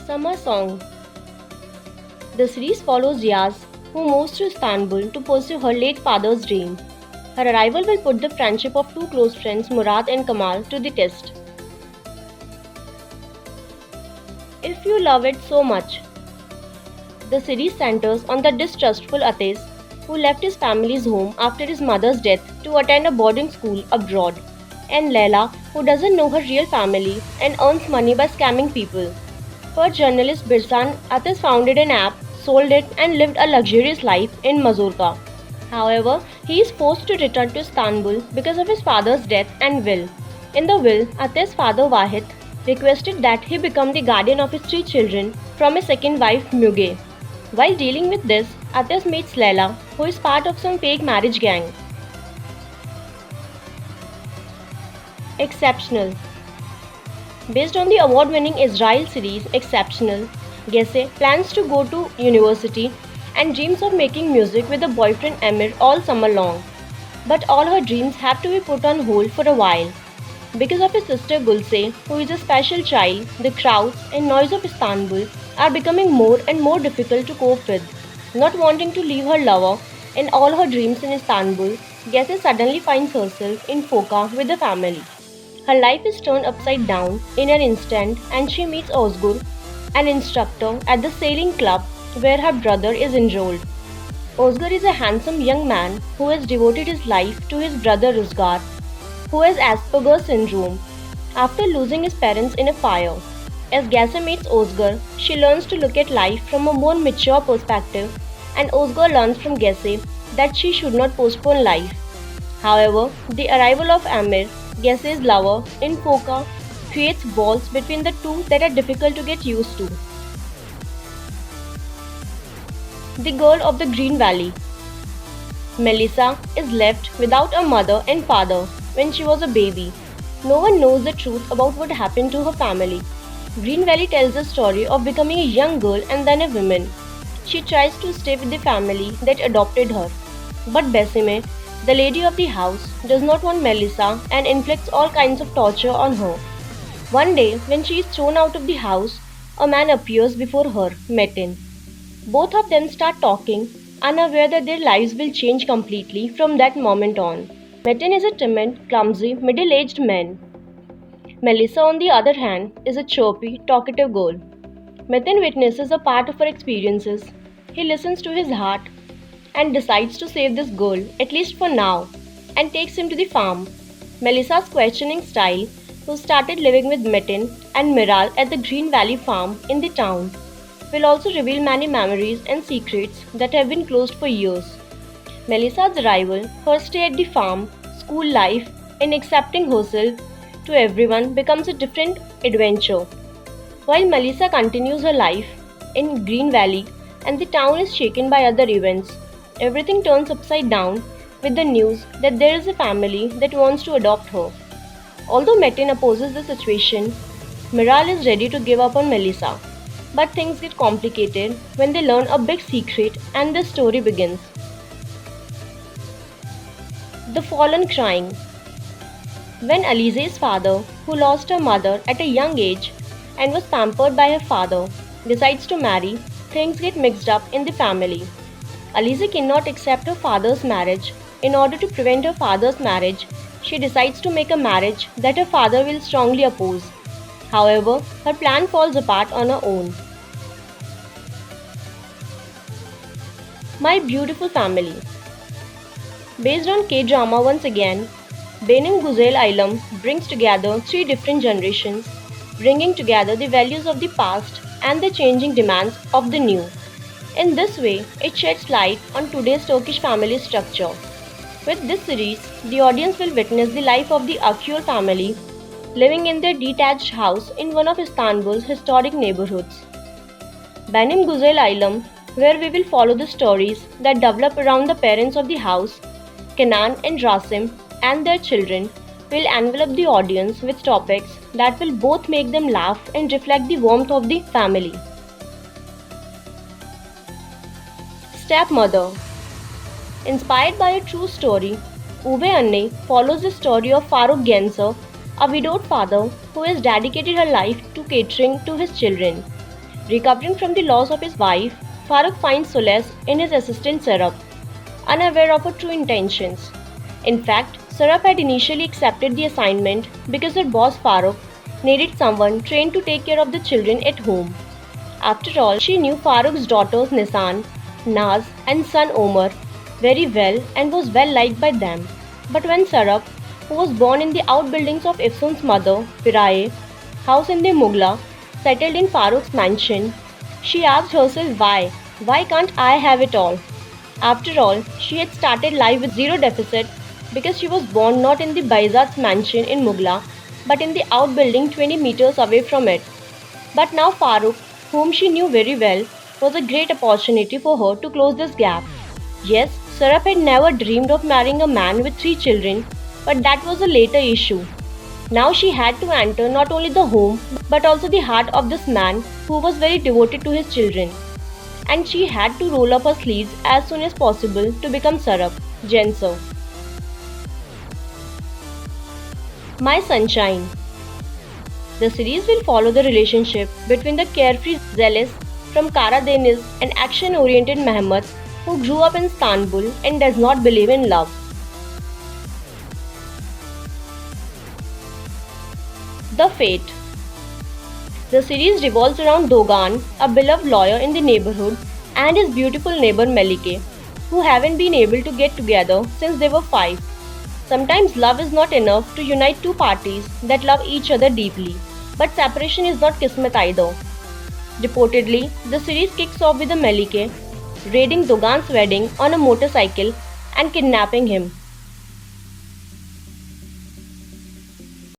Summer Song. The series follows Yaz, who moves to Istanbul to pursue her late father's dream. Her arrival will put the friendship of two close friends, Murad and Kamal, to the test. If you love it so much. The series centers on the distrustful Atesh, who left his family's home after his mother's death to attend a boarding school abroad, and Leila, who doesn't know her real family and earns money by scamming people. For journalist Birsan, Atesh founded an app, sold it, and lived a luxurious life in Mazurka. However, he is forced to return to Istanbul because of his father's death and will. In the will, Atesh's father Wahid requested that he become the guardian of his three children from his second wife Muge. While dealing with this, Atesh meets Leila, who is part of some fake marriage gang. Exceptional. Based on the award-winning Israel series Exceptional, Gese plans to go to university and dreams of making music with a boyfriend Emir all summer long. But all her dreams have to be put on hold for a while. Because of his sister Gulse, who is a special child, the crowds and noise of Istanbul are becoming more and more difficult to cope with. Not wanting to leave her lover and all her dreams in Istanbul, Gese suddenly finds herself in Foka with the family. Her life is turned upside down in an instant and she meets Ozgur, an instructor at the sailing club where her brother is enrolled. Ozgur is a handsome young man who has devoted his life to his brother Ruzgar, who has Asperger's syndrome, after losing his parents in a fire. As Gese meets Ozgur, she learns to look at life from a more mature perspective, and Ozgur learns from Gese that she should not postpone life. However, the arrival of Amir, Gese's lover, in Foka creates walls between the two that are difficult to get used to. The Girl of the Green Valley. Melissa is left without a mother and father when she was a baby. No one knows the truth about what happened to her family. Green Valley tells the story of becoming a young girl and then a woman. She tries to stay with the family that adopted her. But Besime, the lady of the house, does not want Melissa and inflicts all kinds of torture on her. One day, when she is thrown out of the house, a man appears before her, Metin. Both of them start talking, unaware that their lives will change completely from that moment on. Metin is a timid, clumsy, middle-aged man. Melissa, on the other hand, is a chirpy, talkative girl. Metin witnesses a part of her experiences. He listens to his heart and decides to save this girl, at least for now, and takes him to the farm. Melissa's questioning style, who started living with Metin and Miral at the Green Valley farm in the town, will also reveal many memories and secrets that have been closed for years. Melissa's arrival, her stay at the farm, school life, and accepting herself to everyone becomes a different adventure. While Melissa continues her life in Green Valley and the town is shaken by other events, everything turns upside down with the news that there is a family that wants to adopt her. Although Metin opposes the situation, Miral is ready to give up on Melissa. But things get complicated when they learn a big secret and the story begins. The Fallen Crying. When Alize's father, who lost her mother at a young age and was pampered by her father, decides to marry, things get mixed up in the family. Alize cannot accept her father's marriage. In order to prevent her father's marriage, she decides to make a marriage that her father will strongly oppose. However, her plan falls apart on her own. My Beautiful Family. Based on K-drama once again, Benim Güzel Ailem brings together three different generations, bringing together the values of the past and the changing demands of the new. In this way, it sheds light on today's Turkish family structure. With this series, the audience will witness the life of the Akyol family living in their detached house in one of Istanbul's historic neighborhoods. Benim Güzel Ailem, where we will follow the stories that develop around the parents of the house, Kenan and Rasim, and their children, will envelop the audience with topics that will both make them laugh and reflect the warmth of the family. Stepmother. Inspired by a true story, Ube Anne follows the story of Farooq Gencer, a widowed father who has dedicated her life to catering to his children. Recovering from the loss of his wife, Farooq finds solace in his assistant Sarab, unaware of her true intentions. In fact, Sarab had initially accepted the assignment because her boss Farooq needed someone trained to take care of the children at home. After all, she knew Farooq's daughters Nisan, Naz, and son Omar very well and was well liked by them. But when Sarab, who was born in the outbuildings of Ifsun's mother, Piraye, house in the Mughla, settled in Farooq's mansion, she asked herself why. Why can't I have it all? After all, she had started life with zero deficit because she was born not in the Baizat's mansion in Mughla but in the outbuilding 20 meters away from it. But now Farooq, whom she knew very well, was a great opportunity for her to close this gap. Yes, Sarab had never dreamed of marrying a man with 3 children, but that was a later issue. Now she had to enter not only the home but also the heart of this man who was very devoted to his children. And she had to roll up her sleeves as soon as possible to become Sarab, Jenso. My Sunshine. The series will follow the relationship between the carefree zealous from Kara Deniz and action-oriented Mehmet who grew up in Istanbul and does not believe in love. The Fate. The series revolves around Dogan, a beloved lawyer in the neighborhood, and his beautiful neighbor Melike, who haven't been able to get together since they were 5. Sometimes love is not enough to unite two parties that love each other deeply, but separation is not kismet either. Reportedly, the series kicks off with the Melike raiding Dogan's wedding on a motorcycle and kidnapping him,